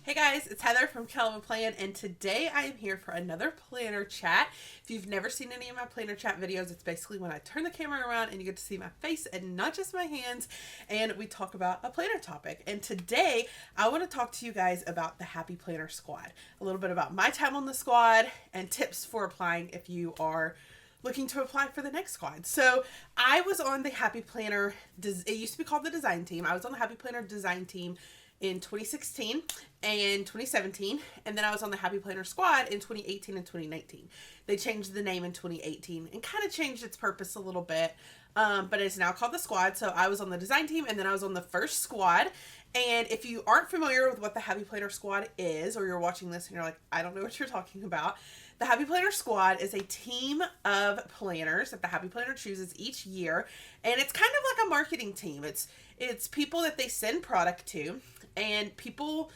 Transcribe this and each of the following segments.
Hey guys, it's Heather from Kell Plan, and today I am here for another planner chat. If you've never seen any of my planner chat videos, it's basically when I turn the camera around and you get to see my face and not just my hands, and we talk about a planner topic. And today I want to talk to you guys about the Happy Planner Squad, a little bit about my time on the squad and tips for applying if you are looking to apply for the next squad. So I was on the Happy Planner, it used to be called the design team. I was on the Happy Planner design team in 2016 and 2017, and then I was on the Happy Planner Squad in 2018 and 2019. They changed the name in 2018 and kind of changed its purpose a little bit, but it's now called the Squad. So I was on the design team, and then I was on the first squad. And if you aren't familiar with what the Happy Planner Squad is, or you're watching this and you're like, I don't know what you're talking about, the Happy Planner Squad is a team of planners that the Happy Planner chooses each year, and it's kind of like a marketing team. It's people that they send product to, and people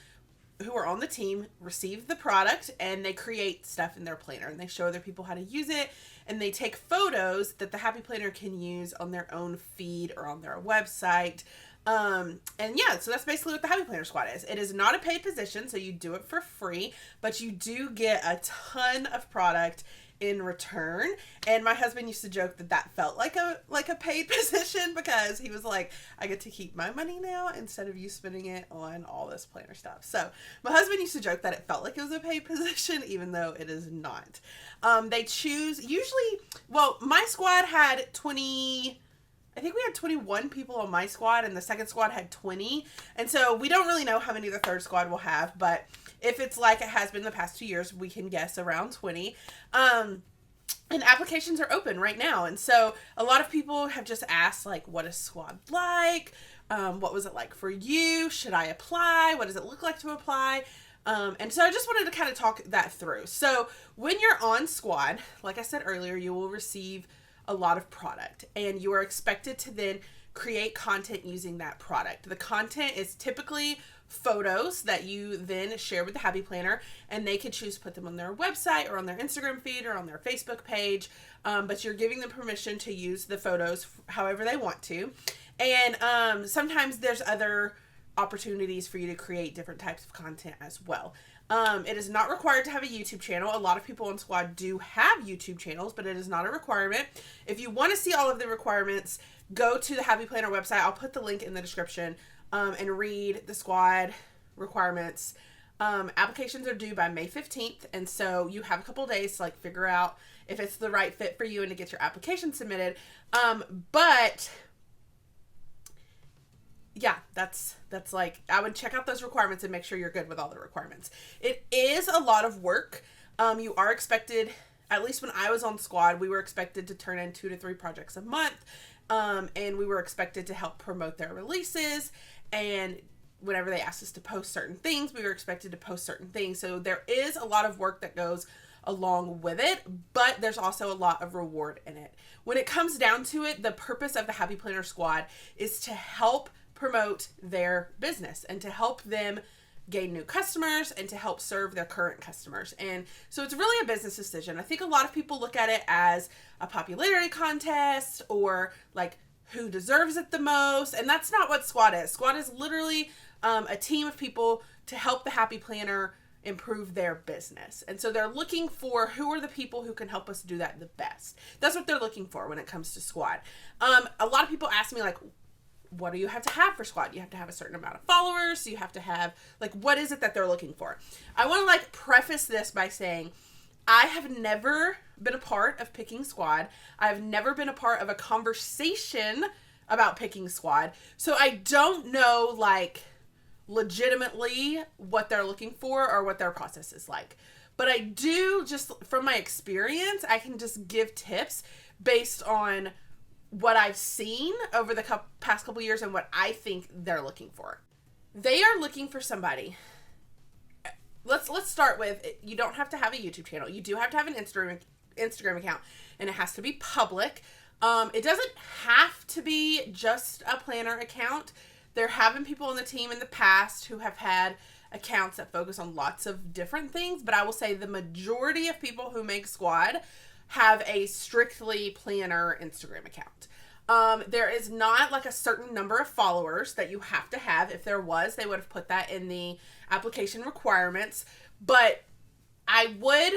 who are on the team receive the product and they create stuff in their planner, and they show other people how to use it, and they take photos that the Happy Planner can use on their own feed or on their website. And yeah, so that's basically what the Happy Planner Squad is. It is not a paid position, so you do it for free, but you do get a ton of product in return. And my husband used to joke that felt like a paid position, because he was like, I get to keep my money now instead of you spending it on all this planner stuff. So my husband used to joke that it felt like it was a paid position, even though it is not. They choose usually, well, my squad had 20, I think we had 21 people on my squad, and the second squad had 20. And so we don't really know how many the third squad will have, but if it's like it has been the past 2 years, we can guess around 20. And applications are open right now. And so a lot of people have just asked, like, what is squad like? What was it like for you? Should I apply? What does it look like to apply? And so I just wanted to kind of talk that through. So when you're on squad, like I said earlier, you will receive a lot of product, and you are expected to then create content using that product. The content is typically photos that you then share with the Happy Planner, and they can choose to put them on their website or on their Instagram feed or on their Facebook page, but you're giving them permission to use the photos however they want to. And sometimes there's other opportunities for you to create different types of content as well. It is not required to have a YouTube channel. A lot of people on Squad do have YouTube channels, but it is not a requirement. If you want to see all of the requirements, go to the Happy Planner website. I'll put the link in the description, and read the Squad requirements. Applications are due by May 15th, and so you have a couple days to like figure out if it's the right fit for you and to get your application submitted. But yeah, that's like, I would check out those requirements and make sure you're good with all the requirements. It is a lot of work. You are expected, at least when I was on Squad, we were expected to turn in 2 to 3 projects a month. And we were expected to help promote their releases. And whenever they asked us to post certain things, we were expected to post certain things. So there is a lot of work that goes along with it, but there's also a lot of reward in it. When it comes down to it, the purpose of the Happy Planner Squad is to help promote their business and to help them gain new customers and to help serve their current customers. And so it's really a business decision. I think a lot of people look at it as a popularity contest or like who deserves it the most. And that's not what Squad is. Squad is literally a team of people to help the Happy Planner improve their business. And so they're looking for who are the people who can help us do that the best. That's what they're looking for when it comes to Squad. A lot of people ask me, like, what do you have to have for Squad? You have to have a certain amount of followers. You have to have, like, what is it that they're looking for? I want to, like, preface this by saying I have never been a part of picking Squad. I've never been a part of a conversation about picking Squad. So I don't know, like, legitimately what they're looking for or what their process is like. But I do, just from my experience, I can just give tips based on what I've seen over the past couple years and what I think they're looking for. They are looking for somebody. Let's start with, you don't have to have a YouTube channel. You do have to have an Instagram account, and it has to be public. It doesn't have to be just a planner account. There have been people on the team in the past who have had accounts that focus on lots of different things, but I will say the majority of people who make Squad have a strictly planner Instagram account. There is not like a certain number of followers that you have to have. If there was, they would have put that in the application requirements. But I would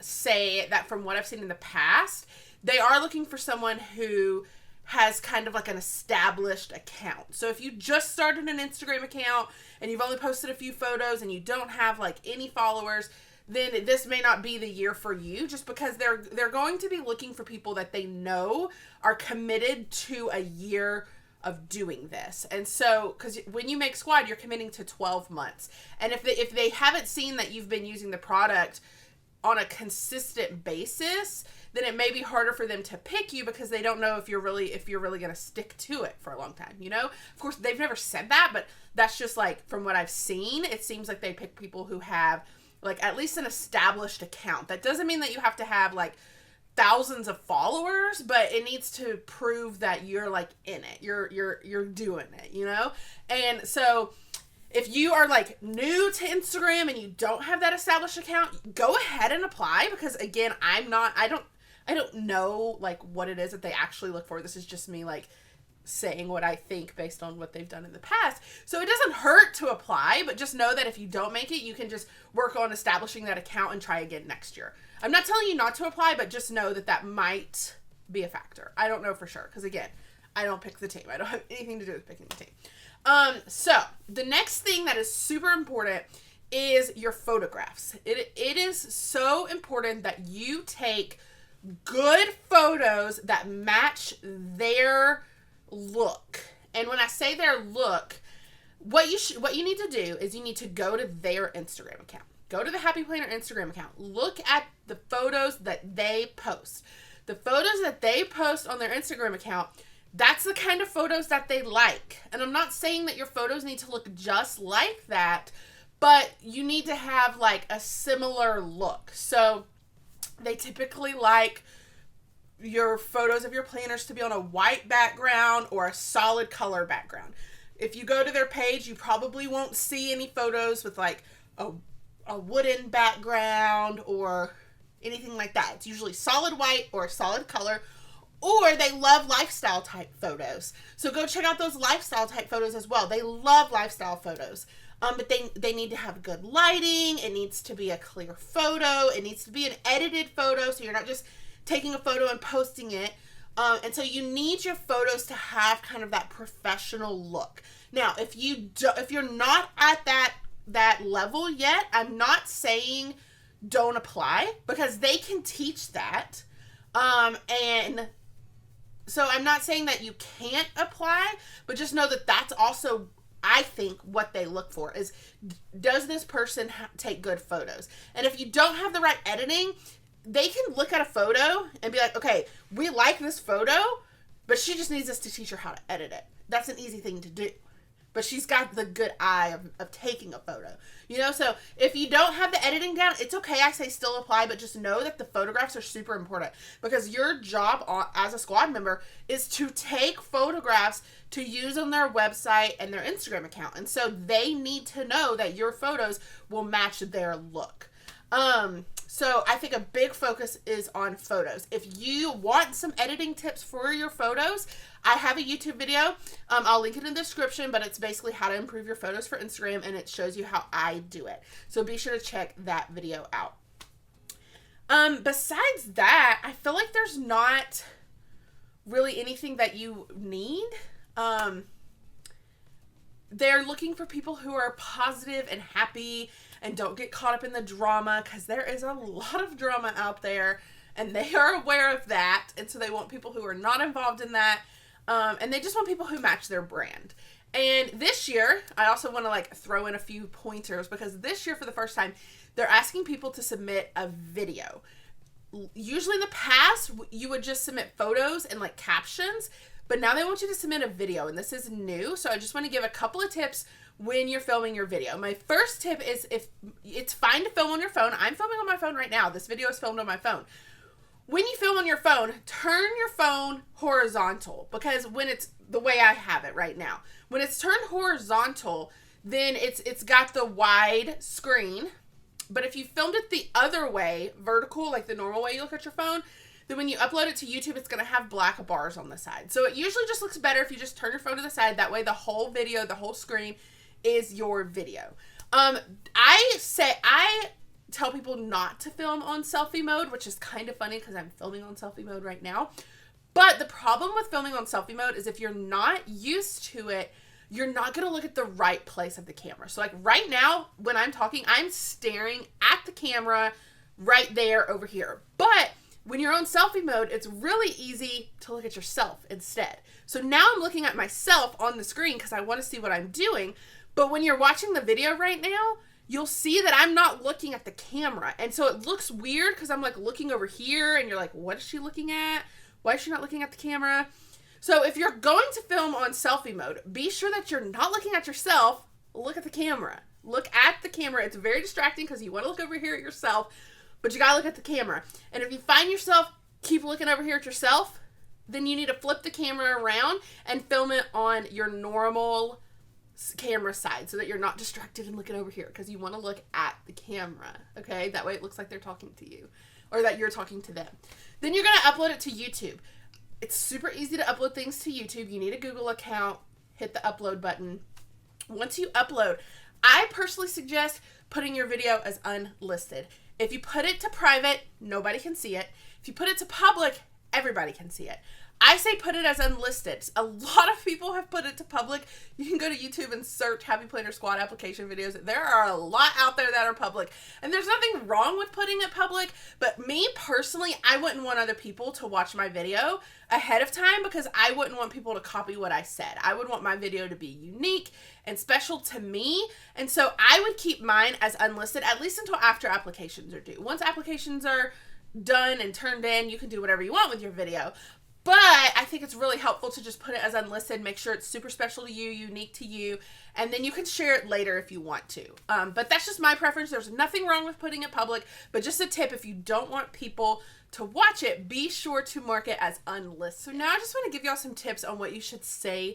say that from what I've seen in the past, they are looking for someone who has kind of like an established account. So if you just started an Instagram account and you've only posted a few photos and you don't have like any followers, then this may not be the year for you, just because they're going to be looking for people that they know are committed to a year of doing this. And so, because when you make Squad, you're committing to 12 months. And if they haven't seen that you've been using the product on a consistent basis, then it may be harder for them to pick you, because they don't know if you're really going to stick to it for a long time, you know? Of course, they've never said that, but that's just like, from what I've seen, it seems like they pick people who have like at least an established account. That doesn't mean that you have to have like thousands of followers, but it needs to prove that you're like in it. You're doing it, you know? And so if you are like new to Instagram and you don't have that established account, go ahead and apply, because again, I don't know like what it is that they actually look for. This is just me like saying what I think based on what they've done in the past. So it doesn't hurt to apply, but just know that if you don't make it, you can just work on establishing that account and try again next year. I'm not telling you not to apply, but just know that that might be a factor. I don't know for sure, because again, I don't pick the team. I don't have anything to do with picking the team. So the next thing that is super important is your photographs. It is so important that you take good photos that match their look. And when I say their look, what you need to do is you need to go to their Instagram account. Go to the Happy Planner Instagram account. Look at the photos that they post. The photos that they post on their Instagram account, that's the kind of photos that they like. And I'm not saying that your photos need to look just like that, but you need to have like a similar look. So they typically like your photos of your planners to be on a white background or a solid color background. If you go to their page, you probably won't see any photos with like a wooden background or anything like that. It's usually solid white or solid color, or they love lifestyle type photos. So go check out those lifestyle type photos as well. They love lifestyle photos. But they need to have good lighting. It needs to be a clear photo. It needs to be an edited photo, so you're not just taking a photo and posting it. And so you need your photos to have kind of that professional look. Now, if you're not at that level yet, I'm not saying don't apply, because they can teach that. And so I'm not saying that you can't apply, but just know that that's also, I think, what they look for is, does this person take good photos? And if you don't have the right editing, they can look at a photo and be like, okay, we like this photo, but she just needs us to teach her how to edit it. That's an easy thing to do. But she's got the good eye of taking a photo. You know, so if you don't have the editing down, it's okay. I say still apply, but just know that the photographs are super important, because your job as a squad member is to take photographs to use on their website and their Instagram account. And so they need to know that your photos will match their look. So I think a big focus is on photos. If you want some editing tips for your photos, I have a YouTube video. I'll link it in the description, but it's basically how to improve your photos for Instagram, and it shows you how I do it. So be sure to check that video out. Besides that, I feel like there's not really anything that you need. They're looking for people who are positive and happy and don't get caught up in the drama, because there is a lot of drama out there, and they are aware of that. And so they want people who are not involved in that. And they just want people who match their brand. And this year, I also want to like throw in a few pointers, because this year for the first time, they're asking people to submit a video. Usually in the past, you would just submit photos and like captions, but now they want you to submit a video, and this is new. So I just want to give a couple of tips when you're filming your video. My first tip is, if it's fine to film on your phone. I'm filming on my phone right now. This video is filmed on my phone. When you film on your phone, turn your phone horizontal, because when it's the way I have it right now, when it's turned horizontal, then it's got the wide screen. But if you filmed it the other way, vertical, like the normal way you look at your phone, then when you upload it to YouTube, it's going to have black bars on the side. So it usually just looks better if you just turn your phone to the side. That way the whole video, the whole screen is your video. I tell people not to film on selfie mode, which is kind of funny because I'm filming on selfie mode right now. But the problem with filming on selfie mode is if you're not used to it, you're not going to look at the right place of the camera. So like right now when I'm talking, I'm staring at the camera right there over here. But when you're on selfie mode, it's really easy to look at yourself instead. So now I'm looking at myself on the screen because I want to see what I'm doing. But when you're watching the video right now, you'll see that I'm not looking at the camera. And so it looks weird because I'm like looking over here and you're like, what is she looking at? Why is she not looking at the camera? So if you're going to film on selfie mode, be sure that you're not looking at yourself. Look at the camera. Look at the camera. It's very distracting because you want to look over here at yourself, but you got to look at the camera. And if you find yourself keep looking over here at yourself, then you need to flip the camera around and film it on your normal camera side so that you're not distracted and looking over here because you want to look at the camera, okay? That way it looks like they're talking to you or that you're talking to them. Then you're going to upload it to YouTube. It's super easy to upload things to YouTube. You need a Google account, hit the upload button. Once you upload, I personally suggest putting your video as unlisted. If you put it to private, nobody can see it. If you put it to public, everybody can see it. I say put it as unlisted. A lot of people have put it to public. You can go to YouTube and search Happy Planner Squad application videos. There are a lot out there that are public. And there's nothing wrong with putting it public, but me personally, I wouldn't want other people to watch my video ahead of time because I wouldn't want people to copy what I said. I would want my video to be unique and special to me. And so I would keep mine as unlisted, at least until after applications are due. Once applications are done and turned in, you can do whatever you want with your video. But I think it's really helpful to just put it as unlisted, make sure it's super special to you, unique to you, and then you can share it later if you want to. But that's just my preference. There's nothing wrong with putting it public, but just a tip, if you don't want people to watch it, be sure to mark it as unlisted. So now I just want to give y'all some tips on what you should say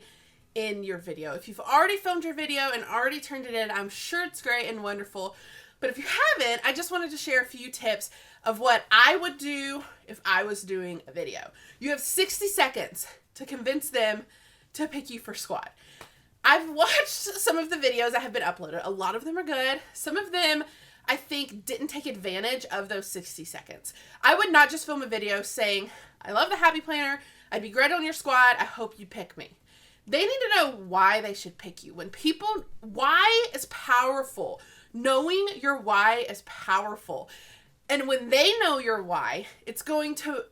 in your video. If you've already filmed your video and already turned it in, I'm sure it's great and wonderful. But if you haven't, I just wanted to share a few tips of what I would do if I was doing a video. You have 60 seconds to convince them to pick you for squad. I've watched some of the videos that have been uploaded. A lot of them are good. Some of them, I think, didn't take advantage of those 60 seconds. I would not just film a video saying, I love the Happy Planner. I'd be great on your squad. I hope you pick me. They need to know why they should pick you. Why is powerful. Knowing your why is powerful. And when they know your why, it's going to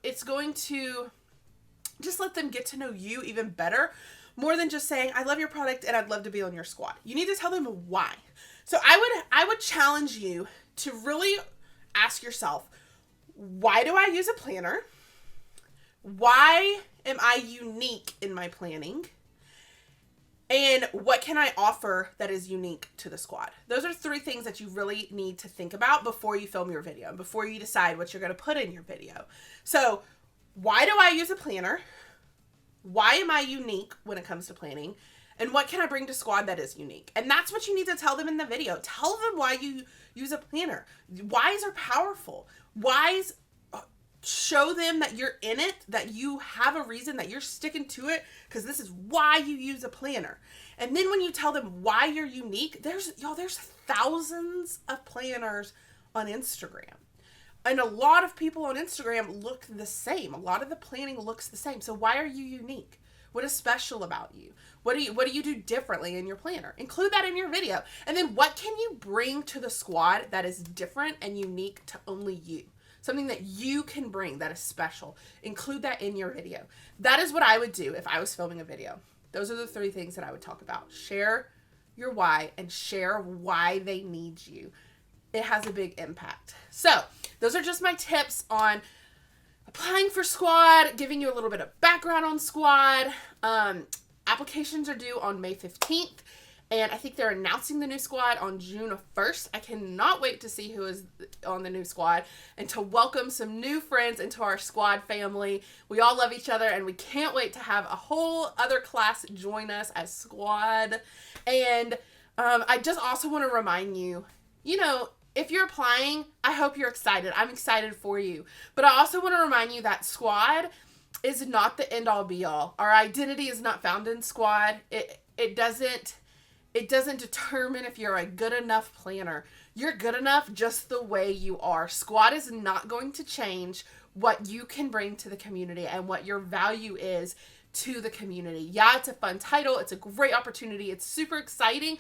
just let them get to know you even better, more than just saying, I love your product and I'd love to be on your squad. You need to tell them why. So I would challenge you to really ask yourself, why do I use a planner? Why am I unique in my planning? And what can I offer that is unique to the squad? Those are 3 things that you really need to think about before you film your video and before you decide what you're going to put in your video. So why do I use a planner? Why am I unique when it comes to planning? And what can I bring to squad that is unique? And that's what you need to tell them in the video. Tell them why you use a planner. Whys are powerful. Whys show them that you're in it, that you have a reason, that you're sticking to it, because this is why you use a planner. And then when you tell them why you're unique, there's thousands of planners on Instagram. And a lot of people on Instagram look the same. A lot of the planning looks the same. So why are you unique? What is special about you? What do you do differently in your planner? Include that in your video. And then what can you bring to the squad that is different and unique to only you? Something that you can bring that is special. Include that in your video. That is what I would do if I was filming a video. Those are the 3 things that I would talk about. Share your why and share why they need you. It has a big impact. So those are just my tips on applying for squad, giving you a little bit of background on squad. Applications are due on May 15th. And I think they're announcing the new squad on June 1st. I cannot wait to see who is on the new squad and to welcome some new friends into our squad family. We all love each other and we can't wait to have a whole other class join us as squad. And I just also want to remind you, if you're applying, I hope you're excited. I'm excited for you. But I also want to remind you that squad is not the end all be all. Our identity is not found in squad. It doesn't determine if you're a good enough planner. You're good enough just the way you are. Squad is not going to change what you can bring to the community and what your value is to the community. Yeah, it's a fun title. It's a great opportunity. It's super exciting,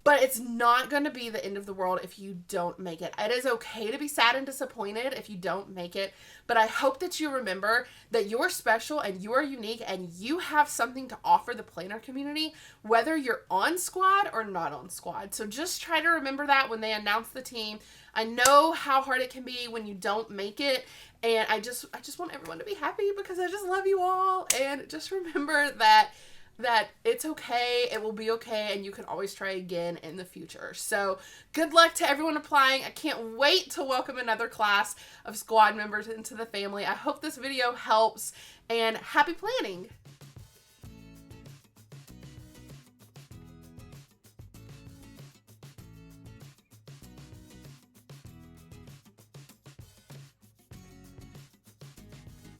but it's not going to be the end of the world if you don't make it. It is okay to be sad and disappointed if you don't make it, but I hope that you remember that you're special and you are unique and you have something to offer the planner community, whether you're on squad or not on squad. So just try to remember that when they announce the team. I know how hard it can be when you don't make it, and I just want everyone to be happy because I just love you all. And just remember that it's okay, it will be okay, and you can always try again in the future. So good luck to everyone applying. I can't wait to welcome another class of squad members into the family. I hope this video helps, and happy planning.